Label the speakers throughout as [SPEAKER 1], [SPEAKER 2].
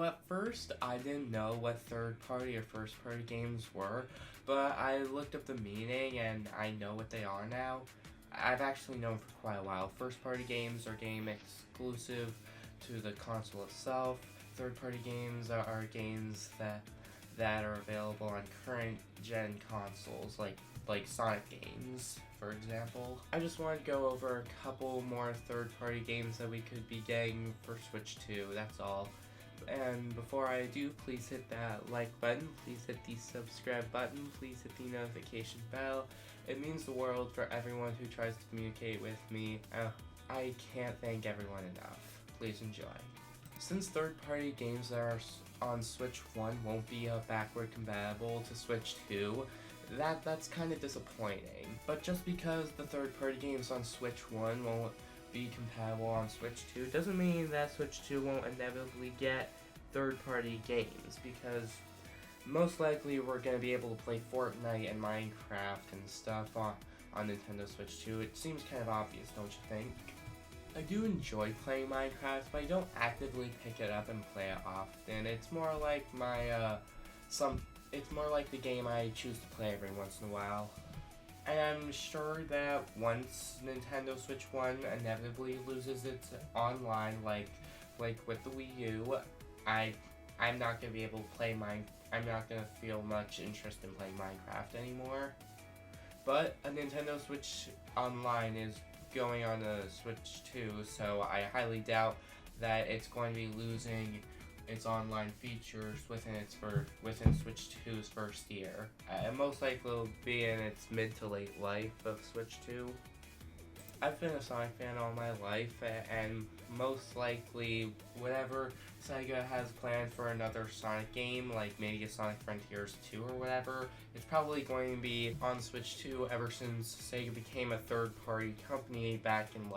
[SPEAKER 1] at first I didn't know what third-party or first-party games were, but I looked up the meaning and I know what they are now. I've actually known for quite a while. First-party games are game exclusive to the console itself. Third-party games are games that are available on current-gen consoles, like Sonic games, for example. I just want to go over a couple more third-party games that we could be getting for Switch 2, that's all. And before I do, please hit that like button, please hit the subscribe button, please hit the notification bell. It means the world for everyone who tries to communicate with me. I can't thank everyone enough. Please enjoy. Since third-party games that are on Switch 1 won't be backward compatible to Switch 2, that's kind of disappointing. But just because the third-party games on Switch 1 won't be compatible on Switch 2 doesn't mean that Switch 2 won't inevitably get third-party games, because most likely we're going to be able to play Fortnite and Minecraft and stuff on Nintendo Switch 2. It seems kind of obvious, don't you think? I do enjoy playing Minecraft, but I don't actively pick it up and play it often. It's more like it's more like the game I choose to play every once in a while. And I'm sure that once Nintendo Switch 1 inevitably loses its online, like with the Wii U, I'm not gonna be able to play I'm not gonna feel much interest in playing Minecraft anymore. But a Nintendo Switch Online is going on a Switch 2, so I highly doubt that it's going to be losing its online features within Switch 2's first year. It most likely will be in its mid to late life of Switch 2. I've been a Sonic fan all my life, and most likely whatever Sega has planned for another Sonic game, like maybe a Sonic Frontiers 2 or whatever, it's probably going to be on Switch 2 ever since Sega became a third-party company back in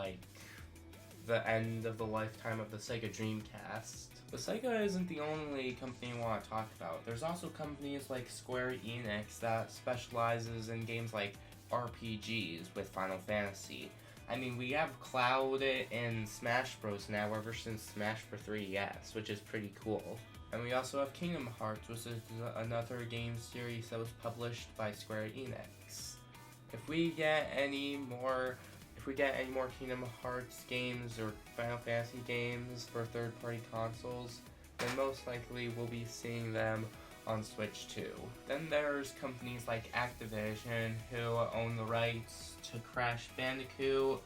[SPEAKER 1] the end of the lifetime of the Sega Dreamcast. But Sega isn't the only company I want to talk about. There's also companies like Square Enix that specializes in games like RPGs with Final Fantasy. I mean, we have Cloud in Smash Bros. Now ever since Smash for 3DS, which is pretty cool. And we also have Kingdom Hearts, which is another game series that was published by Square Enix. If we get any more Kingdom Hearts games or Final Fantasy games for third-party consoles, then most likely we'll be seeing them on Switch 2. Then there's companies like Activision, who own the rights to Crash Bandicoot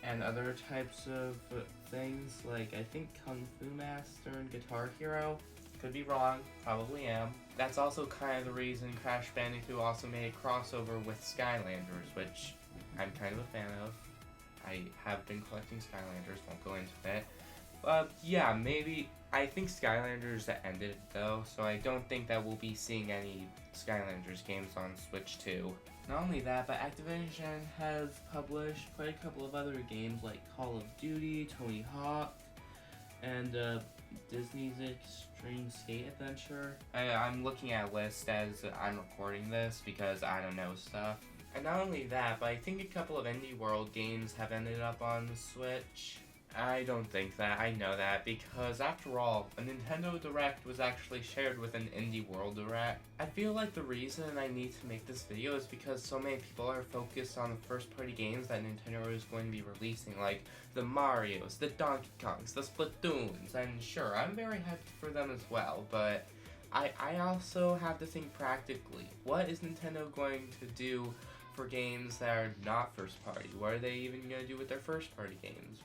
[SPEAKER 1] and other types of things, like I think Kung Fu Master and Guitar Hero. Could be wrong, probably am. That's also kind of the reason Crash Bandicoot also made a crossover with Skylanders, which I'm kind of a fan of. I have been collecting Skylanders, won't go into it. Yeah, maybe. I think Skylanders ended though, so I don't think that we'll be seeing any Skylanders games on Switch 2. Not only that, but Activision has published quite a couple of other games like Call of Duty, Tony Hawk, and Disney's Extreme Skate Adventure. I'm looking at a list as I'm recording this because I don't know stuff. And not only that, but I think a couple of Indie World games have ended up on the Switch. I don't think that, I know that, because after all, a Nintendo Direct was actually shared with an Indie World Direct. I feel like the reason I need to make this video is because so many people are focused on the first-party games that Nintendo is going to be releasing, like the Marios, the Donkey Kongs, the Splatoons, and sure, I'm very hyped for them as well, but I also have to think practically. What is Nintendo going to do for games that are not first-party? What are they even going to do with their first-party games?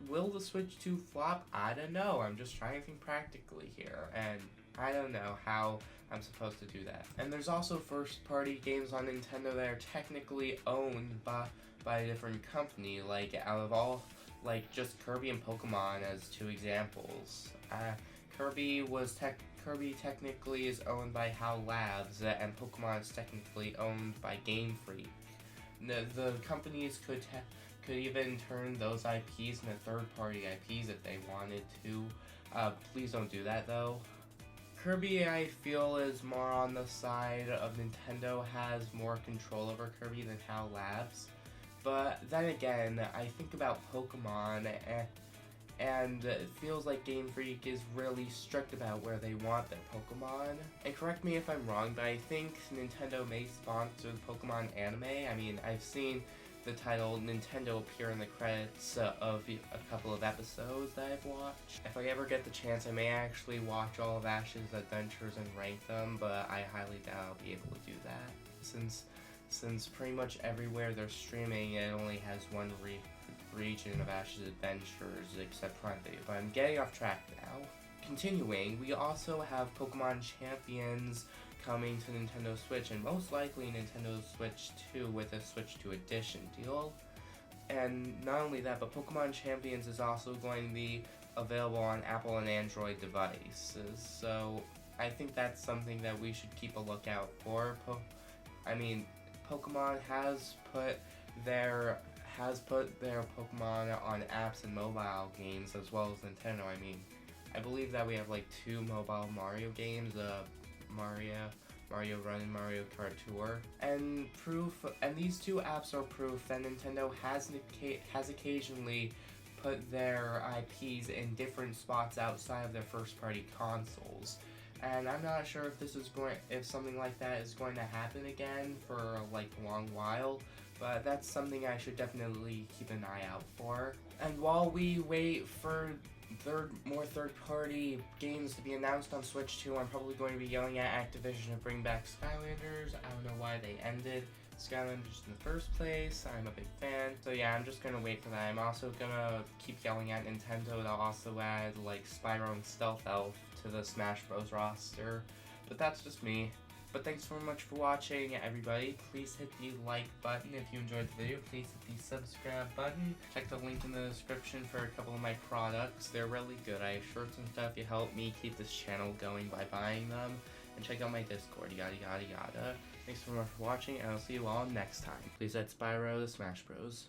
[SPEAKER 1] Will the Switch 2 flop? I don't know. I'm just trying to think practically here, and I don't know how I'm supposed to do that. And there's also first-party games on Nintendo that are technically owned by a different company, like just Kirby and Pokemon as two examples. Kirby technically is owned by HAL Labs, and Pokemon is technically owned by Game Freak. The companies could even turn those IPs into third-party IPs if they wanted to. Please don't do that, though. Kirby, I feel, is more on the side of Nintendo has more control over Kirby than HAL Labs. But then again, I think about Pokemon, and it feels like Game Freak is really strict about where they want their Pokemon. And correct me if I'm wrong, but I think Nintendo may sponsor the Pokemon anime. I mean, I've seen the title Nintendo appear in the credits of a couple of episodes that I've watched. If I ever get the chance, I may actually watch all of Ash's adventures and rank them, but I highly doubt I'll be able to do that, since pretty much everywhere they're streaming, it only has one region of Ash's adventures, except Prime Video. But I'm getting off track now. Continuing, we also have Pokemon Champions coming to Nintendo Switch, and most likely Nintendo Switch 2 with a Switch 2 Edition deal. And not only that, but Pokemon Champions is also going to be available on Apple and Android devices. So I think that's something that we should keep a lookout for. Pokemon has put their Pokemon on apps and mobile games as well as Nintendo. I believe that we have like 2 mobile Mario games, Mario Run and Mario Kart Tour, and these 2 apps are proof that Nintendo has occasionally put their IPs in different spots outside of their first-party consoles. And I'm not sure if something like that is going to happen again for like a long while, but that's something I should definitely keep an eye out for. And while we wait for more third-party games to be announced on Switch 2, I'm probably going to be yelling at Activision to bring back Skylanders. I don't know why they ended Skylanders in the first place. I'm a big fan. So yeah, I'm just gonna wait for that. I'm also gonna keep yelling at Nintendo to also add like Spyro and Stealth Elf to the Smash Bros. Roster. But that's just me. But thanks so much for watching, everybody. Please hit the like button if you enjoyed the video. Please hit the subscribe button. Check the link in the description for a couple of my products. They're really good. I have shirts and stuff. You help me keep this channel going by buying them. And check out my Discord, yada yada yada. Thanks so much for watching, and I'll see you all next time. Please add Spyro to Smash Bros.